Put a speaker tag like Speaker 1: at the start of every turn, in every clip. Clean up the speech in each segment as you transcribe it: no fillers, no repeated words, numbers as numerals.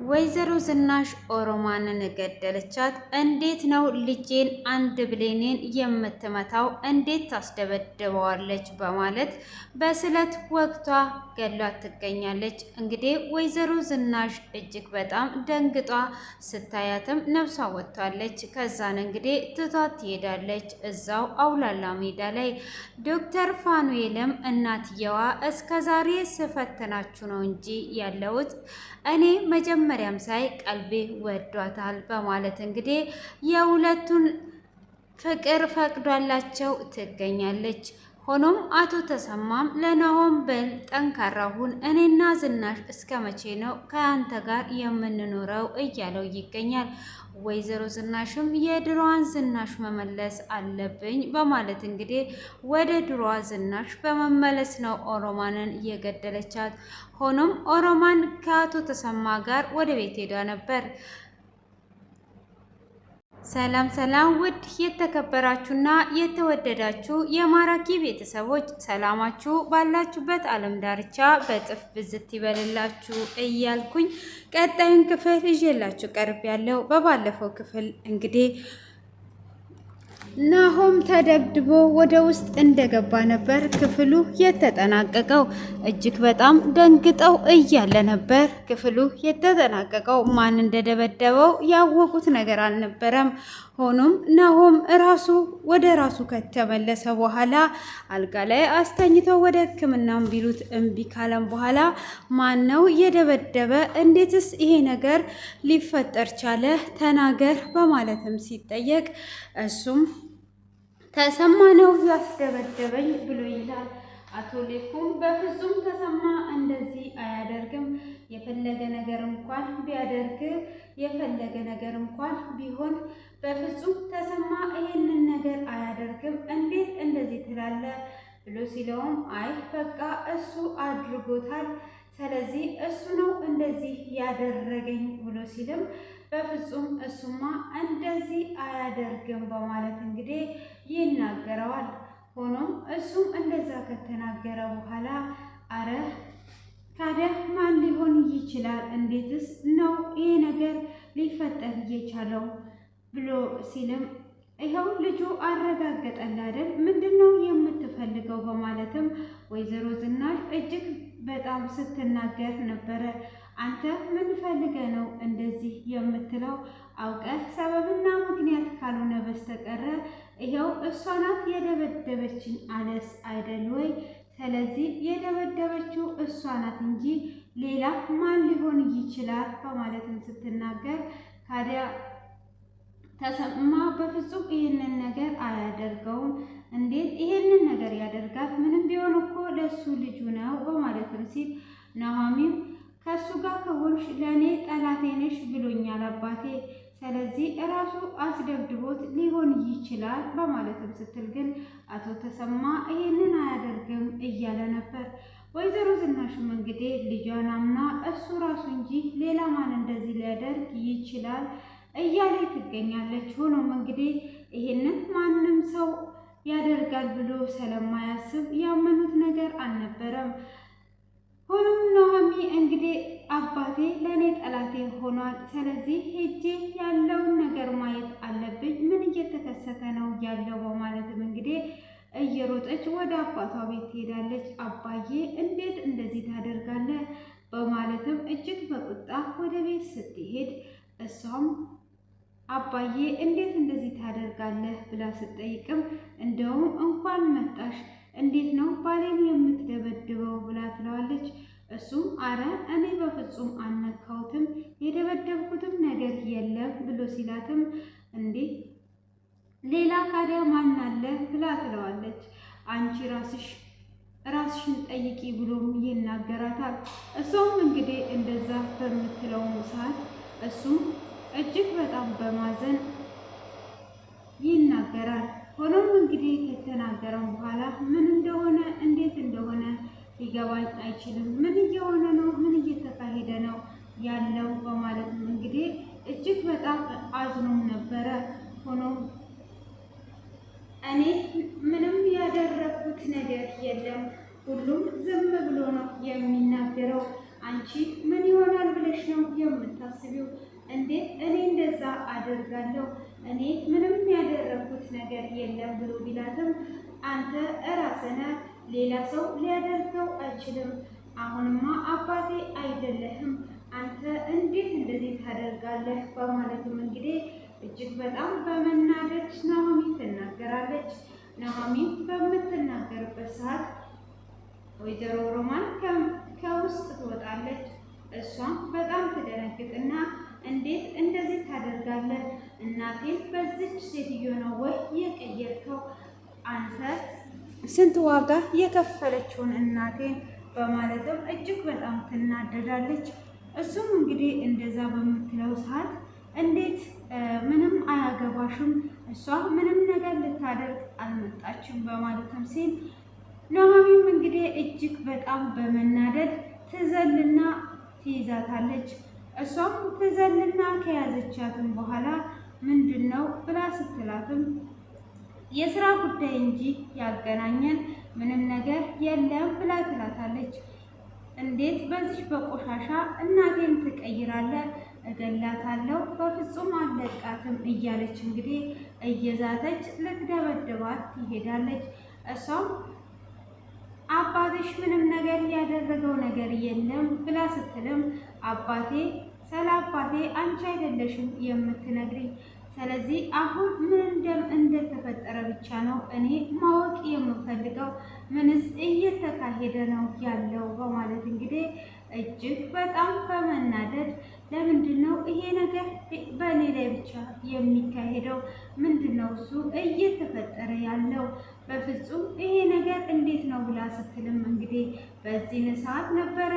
Speaker 1: ወይዘሮ ዝናሽ ኦሮማንን ገደለቻት። እንዴት ነው ልጄን አንድ ብሌኔን የምትመታው? እንዴት ታስደበድበዋለች? በማለት በስለት ወቅቷ ገሏት ትገኛለች። እንግዲህ ወይዘሮ ዝናሽ እጅግ በጣም ደንግጧ ስታያትም ነፍሷ ወጥታለች። ከዛን እንግዲህ ትቷት ትሄዳለች እዛው አውላላ ሜዳ ላይ። ዶክተር ፋኑኤልም እናትየዋ እስከዛሬ ስፈትናችሁ ነው እንጂ ያለውት እኔ መጀመሪያም ሳይ ቀልቤ ወዷታል በማለት እንግዲህ የሁለቱን ፍቅር ፈቅዷላቸው ትገኛለች። ሆኖም አቶ ተሰማም ለናሆም በል ጠንካራ ሁን፣ እኔና ዝናሽ እስከ መቼ ነው ከአንተ ጋር የምንኖረው እያለው ይገኛል። ወይዘሮ ዝናሽም የድሮዋን ዝናሽ መመለስ አለብኝ በማለት እንግዲህ ወደ ድሮዋ ዝናሽ በመመለስ ነው ኦሮማንን የገደለቻት። ሆኖም ኦሮማን ከአቶ ተሰማ ጋር ወደ ቤት ሄዳ ነበር። ሰላም ሰላም! ውድ የተከበራችሁና የተወደዳችሁ የማራኪ ቤተሰቦች ሰላማችሁ ባላችሁበት ዓለም ዳርቻ በጥፍ ብዝት ይበልላችሁ እያልኩኝ ቀጣዩን ክፍል ይዤላችሁ ቀርብ ያለው። በባለፈው ክፍል እንግዲህ ናሆም ተደብድቦ ወደ ውስጥ እንደገባ ነበር ክፍሉ የተጠናቀቀው። እጅግ በጣም ደንግጠው እያለ ነበር ክፍሉ የተጠናቀቀው። ማን እንደደበደበው ያወቁት ነገር አልነበረም። ሆኖም ናሆም ወደ ራሱ ከተመለሰ በኋላ አልጋ ላይ አስተኝተው ወደ ሕክምናም ቢሉት እምቢ ካለም በኋላ ማን ነው የደበደበ? እንዴትስ ይሄ ነገር ሊፈጠር ቻለ? ተናገር በማለትም ሲጠየቅ እሱም ተሰማ ነው ያስደበደበኝ ብሎ ይላል። አቶ ሌኩም በፍጹም ተሰማ እንደዚህ አያደርግም። የፈለገ ነገር እንኳን ቢያደርግ የፈለገ ነገር እንኳን ቢሆን በፍጹም ተሰማ ይሄንን ነገር አያደርግም። እንዴት እንደዚህ ትላለ? ብሎ ሲለውም አይ በቃ እሱ አድርጎታል፣ ስለዚህ እሱ ነው እንደዚህ ያደረገኝ ብሎ ሲልም በፍጹም እሱማ እንደዚህ አያደርግም በማለት እንግዲህ ይናገረዋል። ሆኖም እሱም እንደዛ ከተናገረ በኋላ አረ ታዲያ ማን ሊሆን ይችላል? እንዴትስ ነው ይሄ ነገር ሊፈጠር እየቻለው? ብሎ ሲልም ይኸው ልጁ አረጋገጠል አይደል? ምንድን ነው የምትፈልገው? በማለትም ወይዘሮ ዝናሽ እጅግ በጣም ስትናገር ነበረ። አንተ ምን ፈልገህ ነው እንደዚህ የምትለው? አውቀህ ሰበብና ምክንያት ካልሆነ በስተቀረ ይኸው እሷ ናት የደበደበችኝ አለስ አይደል ወይ? ስለዚህ የደበደበችው እሷ ናት እንጂ ሌላ ማን ሊሆን ይችላል? በማለትም ስትናገር ታዲያ ተሰማ በፍጹም ይህንን ነገር አያደርገውም። እንዴት ይሄንን ነገር ያደርጋል? ምንም ቢሆን እኮ ለሱ ልጁ ነው በማለትም ሲል ኑሃሚን ከሱ ጋር ከሆንሽ ለእኔ ጠላቴ ነሽ ብሎኛል አባቴ፣ ስለዚህ እራሱ አስደብድቦት ሊሆን ይችላል በማለትም ስትል ግን አቶ ተሰማ ይሄንን አያደርግም እያለ ነበር። ወይዘሮ ዝናሽም እንግዲህ ልጇን አምና እሱ ራሱ እንጂ ሌላ ማን እንደዚህ ሊያደርግ ይችላል እያለ ትገኛለች። ሆኖም እንግዲህ ይሄንን ማንም ሰው ያደርጋል ብሎ ስለማያስብ ያመኑት ነገር አልነበረም። ሆኖም ኑሃሚ እንግዲህ አባቴ ለእኔ ጠላቴ ሆኗል፣ ስለዚህ ሄጄ ያለውን ነገር ማየት አለብኝ፣ ምን እየተከሰተ ነው ያለው በማለትም እንግዲህ እየሮጠች ወደ አባቷ ቤት ትሄዳለች። አባዬ እንዴት እንደዚህ ታደርጋለህ? በማለትም እጅግ በቁጣ ወደ ቤት ስትሄድ እሷም አባዬ እንዴት እንደዚህ ታደርጋለህ ብላ ስትጠይቅም እንደውም እንኳን መጣሽ፣ እንዴት ነው ባሌን የምትደበድበው ብላ ትለዋለች። እሱም አረ እኔ በፍጹም አልነካሁትም፣ የደበደብኩትም ነገር የለም ብሎ ሲላትም እንዴ ሌላ ካዲያ ማን አለ ብላ ትለዋለች። አንቺ ራስሽን ጠይቂ ብሎም ይናገራታል። እሷም እንግዲህ እንደዛ በምትለው ሰዓት እሱም እጅግ በጣም በማዘን ይናገራል። ሆኖም እንግዲህ ከተናገረም በኋላ ምን እንደሆነ እንዴት እንደሆነ ሊገባኝ አይችልም፣ ምን እየሆነ ነው? ምን እየተካሄደ ነው ያለው? በማለትም እንግዲህ እጅግ በጣም አዝኖም ነበረ። ሆኖም እኔ ምንም ያደረኩት ነገር የለም፣ ሁሉም ዝም ብሎ ነው የሚናገረው። አንቺ ምን ይሆናል ብለሽ ነው የምታስቢው? እንዴት እኔ እንደዛ አደርጋለሁ? እኔ ምንም ያደረኩት ነገር የለም ብሎ ቢላትም አንተ እራስህ ነህ፣ ሌላ ሰው ሊያደርገው አይችልም። አሁንማ አባቴ አይደለህም፣ አንተ እንዴት እንደዚህ ታደርጋለህ? በማለትም እንግዲህ እጅግ በጣም በመናደድ ኑሃሚን ትናገራለች። ኑሃሚን በምትናገርበት ሰዓት ወይዘሮ ሮማን ከውስጥ ትወጣለች። እሷም በጣም ትደነግጥና እንዴት እንደዚህ ታደርጋለህ? እናቴን በዚች ሴትዮ ነው ወይ የቀየርከው? አንተ ስንት ዋጋ የከፈለችውን እናቴን በማለትም እጅግ በጣም ትናደዳለች። እሱም እንግዲህ እንደዛ በምትለው ሰዓት እንዴት ምንም አያገባሽም፣ እሷ ምንም ነገር ልታደርግ አልመጣችም በማለትም ሲል ኑሃሚንም እንግዲህ እጅግ በጣም በመናደድ ትዘልና ትይዛታለች። እሷም ትዘልና ከያዘቻትም በኋላ ምንድን ነው ብላ ስትላትም የስራ ጉዳይ እንጂ ያገናኘን ምንም ነገር የለም ብላ ትላታለች። እንዴት በዚህ በቆሻሻ እናቴን ትቀይራለህ? እገላታለሁ፣ በፍጹም አልለቃትም እያለች እንግዲህ እየዛተች ልትደበድባት ትሄዳለች። እሷም አባትሽ ምንም ነገር ያደረገው ነገር የለም ብላ ስትልም አባቴ ስለ አባቴ አንቺ አይደለሽም የምትነግሪኝ፣ ስለዚህ አሁን ምን እንደተፈጠረ ብቻ ነው እኔ ማወቅ የምፈልገው፣ ምንስ እየተካሄደ ነው ያለው በማለት እንግዲህ እጅግ በጣም በመናደድ ለምንድን ነው ይሄ ነገር በእኔ ላይ ብቻ የሚካሄደው? ምንድን ነው እሱ እየተፈጠረ ያለው? በፍጹም ይሄ ነገር እንዴት ነው ብላ ስትልም እንግዲህ በዚህን ሰዓት ነበረ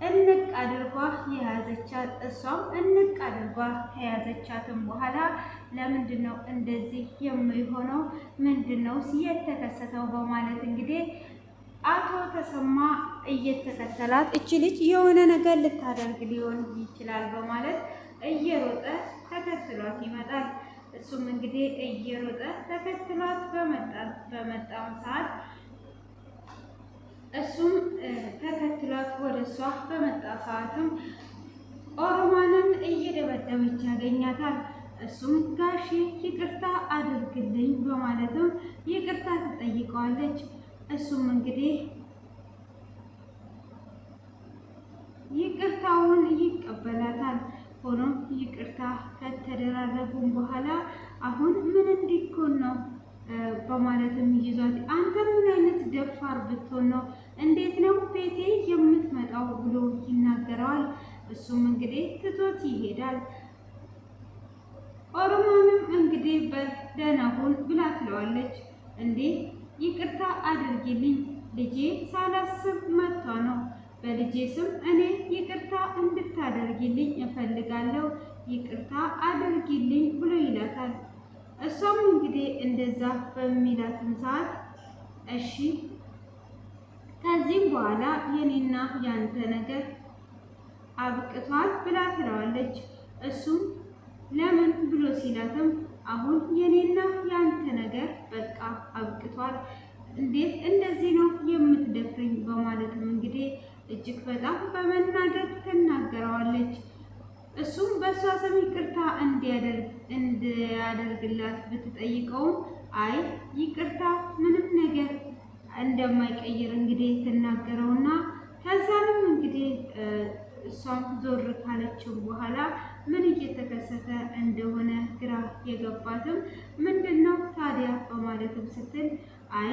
Speaker 1: እንቅ አድርጓ የያዘቻት። እሷም እንቅ አድርጓ ከያዘቻትም በኋላ ለምንድን ነው እንደዚህ የሚሆነው? ምንድን ነው የተከሰተው? በማለት እንግዲህ አቶ ተሰማ እየተከተላት እቺ ልጅ የሆነ ነገር ልታደርግ ሊሆን ይችላል በማለት እየሮጠ ተከትሏት ይመጣል። እሱም እንግዲህ እየሮጠ ተከትሏት በመጣው ሰዓት እሱም ተከትሏት ወደ እሷ በመጣ ሰዓትም ኦሮማንን እየደበደበች ያገኛታል። እሱም ጋሼ ይቅርታ አድርግልኝ በማለትም ይቅርታ ትጠይቀዋለች። እሱም እንግዲህ ይቅርታውን ይቀበላታል። ሆኖም ይቅርታ ከተደራረጉም በኋላ አሁን ምን እንዲኮን ነው በማለትም ይዟት፣ አንተ ምን አይነት ደፋር ብትሆን ነው እንዴት ነው ቤቴ የምትመጣው ብሎ ይናገረዋል። እሱም እንግዲህ ትቶት ይሄዳል። ኦሮሞንም እንግዲህ በደህና ሁን ብላ ትለዋለች። እንዴ ይቅርታ አድርጊልኝ፣ ልጄ ሳላስብ መጥቷ ነው፣ በልጄ ስም እኔ ይቅርታ እንድታደርጊልኝ እፈልጋለሁ፣ ይቅርታ አድርጊልኝ ብሎ ይላታል። እሷም እንግዲህ እንደዛ በሚላትም ሰዓት እሺ ከዚህም በኋላ የኔና ያንተ ነገር አብቅቷል ብላ ትለዋለች። እሱም ለምን ብሎ ሲላትም አሁን የኔና ያንተ ነገር በቃ አብቅቷል፣ እንዴት እንደዚህ ነው የምትደፍረኝ? በማለትም እንግዲህ እጅግ በጣም በመናደድ ትናገረዋለች። እሱም በእሷ ስም ይቅርታ እንዲያደርግላት ብትጠይቀውም አይ ይቅርታ ምንም ነገር እንደማይቀይር እንግዲህ ትናገረውና ከዛንም እንግዲህ እሷም ዞር ካለችው በኋላ ምን እየተከሰተ እንደሆነ ግራ የገባትም ምንድን ነው ታዲያ በማለትም ስትል አይ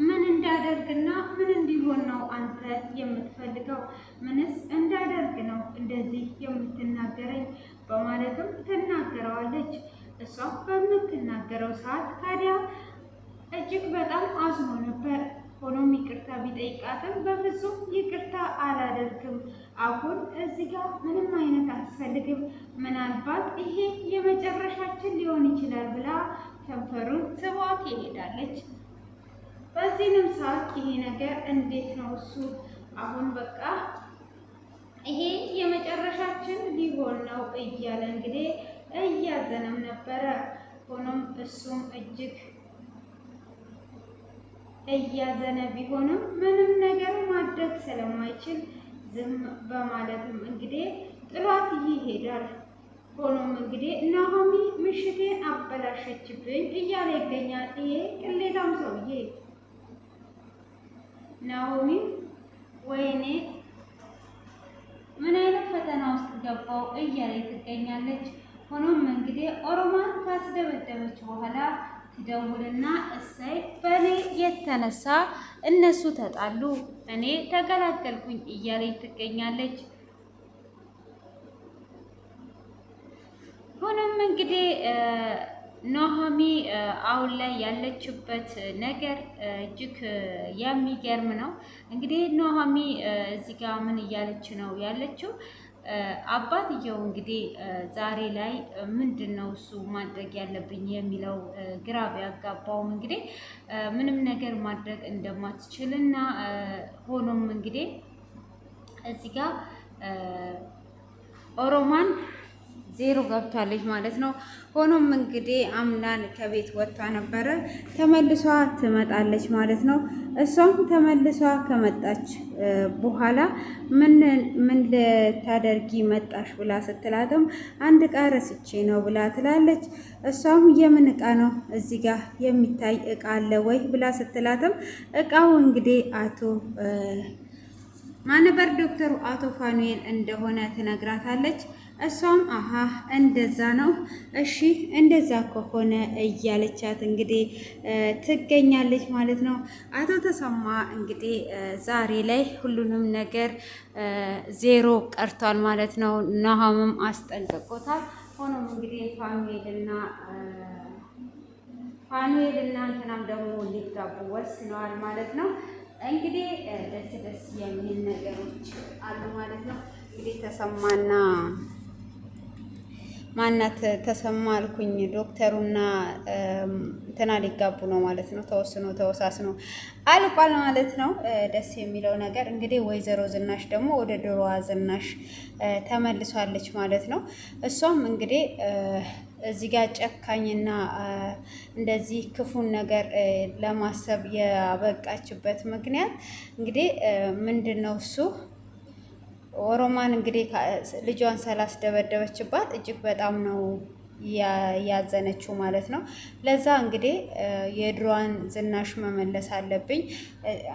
Speaker 1: ምን እንዳደርግና ምን እንዲሆን ነው አንተ የምትፈልገው? ምንስ እንዳደርግ ነው እንደዚህ የምትናገረኝ? በማለትም ትናገረዋለች። እሷ በምትናገረው ሰዓት ታዲያ እጅግ በጣም አዝኖ ነበር። ሆኖም ይቅርታ ቢጠይቃትም በፍጹም ይቅርታ አላደርግም፣ አሁን እዚህ ጋር ምንም አይነት አያስፈልግም፣ ምናልባት ይሄ የመጨረሻችን ሊሆን ይችላል ብላ ከንፈሩን ስቧት ይሄዳለች። በዚህንም ሰዓት ይሄ ነገር እንዴት ነው እሱ አሁን በቃ ይሄ የመጨረሻችን ሊሆን ነው እያለ እንግዲህ እያዘነም ነበረ። ሆኖም እሱም እጅግ እያዘነ ቢሆንም ምንም ነገር ማድረግ ስለማይችል ዝም በማለትም እንግዲህ ጥሏት ይሄዳል። ሆኖም እንግዲህ ናሆሚ ምሽቴን አበላሸችብኝ እያለ ይገኛል። ይሄ ቅሌታም ሰውዬ ናሆሚ ወይኔ ምን አይነት ፈተና ውስጥ ገባው እያለ ትገኛለች። ሆኖም እንግዲህ ኦሮማን ካስደበደበች በኋላ ትደውልና እሰይ በእኔ የተነሳ እነሱ ተጣሉ፣ እኔ ተገላገልኩኝ እያለች ትገኛለች። ሆኖም እንግዲህ ኑሃሚ አሁን ላይ ያለችበት ነገር እጅግ የሚገርም ነው። እንግዲህ ኑሃሚ እዚህ ጋር ምን እያለች ነው ያለችው? አባትየው እንግዲህ ዛሬ ላይ ምንድን ነው እሱ ማድረግ ያለብኝ የሚለው ግራ ቢያጋባውም እንግዲህ ምንም ነገር ማድረግ እንደማትችልና ሆኖም እንግዲህ እዚህ ጋር ኦሮማን ዜሮ ገብታለች ማለት ነው። ሆኖም እንግዲህ አምናን ከቤት ወጥታ ነበረ፣ ተመልሷ ትመጣለች ማለት ነው። እሷም ተመልሷ ከመጣች በኋላ ምን ልታደርጊ መጣሽ ብላ ስትላትም አንድ እቃ ረስቼ ነው ብላ ትላለች። እሷም የምን እቃ ነው እዚህ ጋር የሚታይ እቃ አለ ወይ ብላ ስትላትም እቃው እንግዲህ ማነበር ዶክተሩ አቶ ፋኑኤል እንደሆነ ትነግራታለች። እሷም አሀ እንደዛ ነው፣ እሺ እንደዛ ከሆነ እያለቻት እንግዲህ ትገኛለች ማለት ነው። አቶ ተሰማ እንግዲህ ዛሬ ላይ ሁሉንም ነገር ዜሮ ቀርቷል ማለት ነው። ኑሃሚንም አስጠንቅቆታል። ሆኖም እንግዲህ ፋኑኤልና እንትናም ደግሞ ሊጋቡ ወስነዋል ማለት ነው። እንግዲህ ደስ የሚል ነገሮች አሉ ማለት ነው። እንግዲህ ተሰማና ማናት ተሰማ አልኩኝ ዶክተሩና እንትና ሊጋቡ ነው ማለት ነው። ተወሳስኖ አልቋል ማለት ነው። ደስ የሚለው ነገር እንግዲህ ወይዘሮ ዝናሽ ደግሞ ወደ ድሮዋ ዝናሽ ተመልሷለች ማለት ነው። እሷም እንግዲህ እዚህ ጋር ጨካኝና እንደዚህ ክፉን ነገር ለማሰብ ያበቃችበት ምክንያት እንግዲህ ምንድን ነው እሱ ኦሮማን እንግዲህ ልጇን ስላስደበደበችባት እጅግ በጣም ነው ያዘነችው ማለት ነው። ለዛ እንግዲህ የድሮዋን ዝናሽ መመለስ አለብኝ፣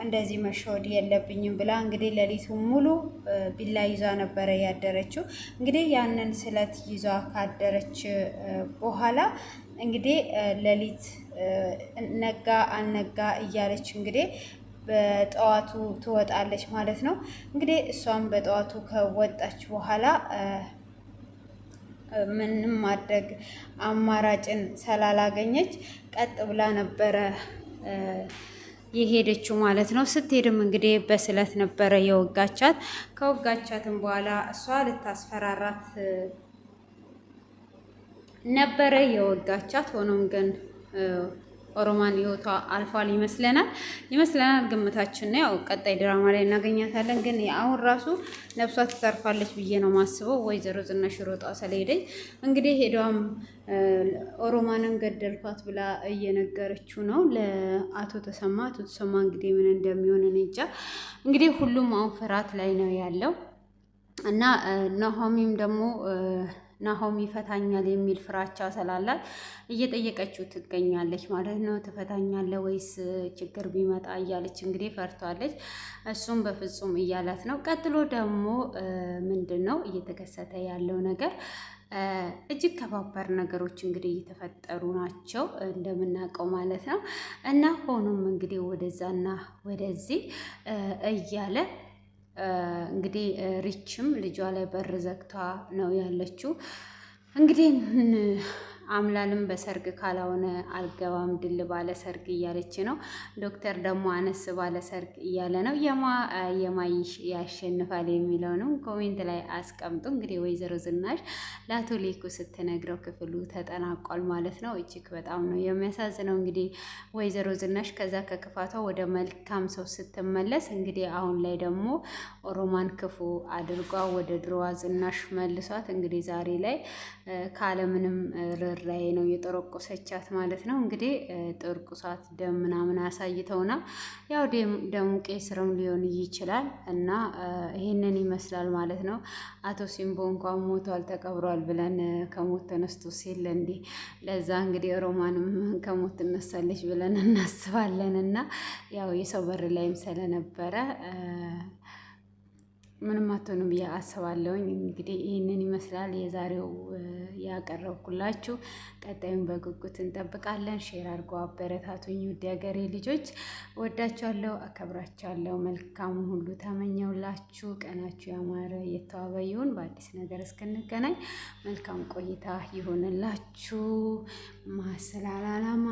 Speaker 1: እንደዚህ መሸወድ የለብኝም ብላ እንግዲህ ሌሊቱ ሙሉ ቢላ ይዛ ነበረ ያደረችው። እንግዲህ ያንን ስለት ይዛ ካደረች በኋላ እንግዲህ ሌሊት ነጋ አልነጋ እያለች እንግዲህ በጠዋቱ ትወጣለች ማለት ነው። እንግዲህ እሷም በጠዋቱ ከወጣች በኋላ ምንም ማድረግ አማራጭን ስላላገኘች ቀጥ ብላ ነበረ የሄደችው ማለት ነው። ስትሄድም እንግዲህ በስለት ነበረ የወጋቻት። ከወጋቻትም በኋላ እሷ ልታስፈራራት ነበረ የወጋቻት። ሆኖም ግን ኦሮማን ህይወቷ አልፏል ይመስለናል። ግምታችን ነው። ያው ቀጣይ ድራማ ላይ እናገኛታለን። ግን አሁን ራሱ ነፍሷ ትተርፋለች ብዬ ነው ማስበው። ወይዘሮ ዝናሽ ሮጣ ስለሄደች እንግዲህ ሄዷም ኦሮማንን ገደልኳት ብላ እየነገረችው ነው ለአቶ ተሰማ። አቶ ተሰማ እንግዲህ ምን እንደሚሆን እንጃ። እንግዲህ ሁሉም አሁን ፍርሃት ላይ ነው ያለው እና ኑሃሚንም ደግሞ ናሆሚ ይፈታኛል የሚል ፍራቻ ስላላት እየጠየቀችው ትገኛለች ማለት ነው። ትፈታኛለህ ወይስ ችግር ቢመጣ እያለች እንግዲህ ፈርቷለች። እሱም በፍጹም እያላት ነው። ቀጥሎ ደግሞ ምንድን ነው እየተከሰተ ያለው ነገር? እጅግ ከባባድ ነገሮች እንግዲህ እየተፈጠሩ ናቸው እንደምናውቀው ማለት ነው። እና ሆኖም እንግዲህ ወደዛና ወደዚህ እያለ እንግዲህ ሪችም ልጇ ላይ በር ዘግታ ነው ያለችው። እንግዲህ አምላልም በሰርግ ካላሆነ አልገባም ድል ባለ ሰርግ እያለች ነው። ዶክተር ደግሞ አነስ ባለ ሰርግ እያለ ነው። የማ ያሸንፋል የሚለውንም ኮሜንት ላይ አስቀምጡ። እንግዲህ ወይዘሮ ዝናሽ ለአቶ ሌኩ ስትነግረው ክፍሉ ተጠናቋል ማለት ነው። እጅግ በጣም ነው የሚያሳዝነው። እንግዲህ ወይዘሮ ዝናሽ ከዛ ከክፋቷ ወደ መልካም ሰው ስትመለስ እንግዲህ አሁን ላይ ደግሞ ኦሮማን ክፉ አድርጓ ወደ ድሮዋ ዝናሽ መልሷት እንግዲህ ዛሬ ላይ ካለምንም በር ላይ ነው የጠረቆሰቻት ማለት ነው። እንግዲህ ጥርቁሳት ደም ምናምን አሳይተውና ያው ደሙ ቀይ ስርም ሊሆን ይችላል እና ይህንን ይመስላል ማለት ነው። አቶ ሲምቦ እንኳን ሞቷል ተቀብሯል ብለን ከሞት ተነስቶ ሲል እንዴ ለዛ እንግዲህ ሮማንም ከሞት ትነሳለች ብለን እናስባለን እና ያው የሰው በር ላይም ስለነበረ ምንም አትሆንም ብዬ አስባለሁኝ። እንግዲህ ይህንን ይመስላል የዛሬው ያቀረብኩላችሁ። ቀጣዩን በጉጉት እንጠብቃለን። ሼር አድርጎ አበረታቱኝ ውድ ሀገሬ ልጆች፣ ወዳችኋለሁ፣ አከብራችኋለሁ። መልካም ሁሉ ተመኘውላችሁ። ቀናችሁ ያማረ የተዋበ ይሁን። በአዲስ ነገር እስክንገናኝ መልካም ቆይታ ይሆንላችሁ። ማሰላላማ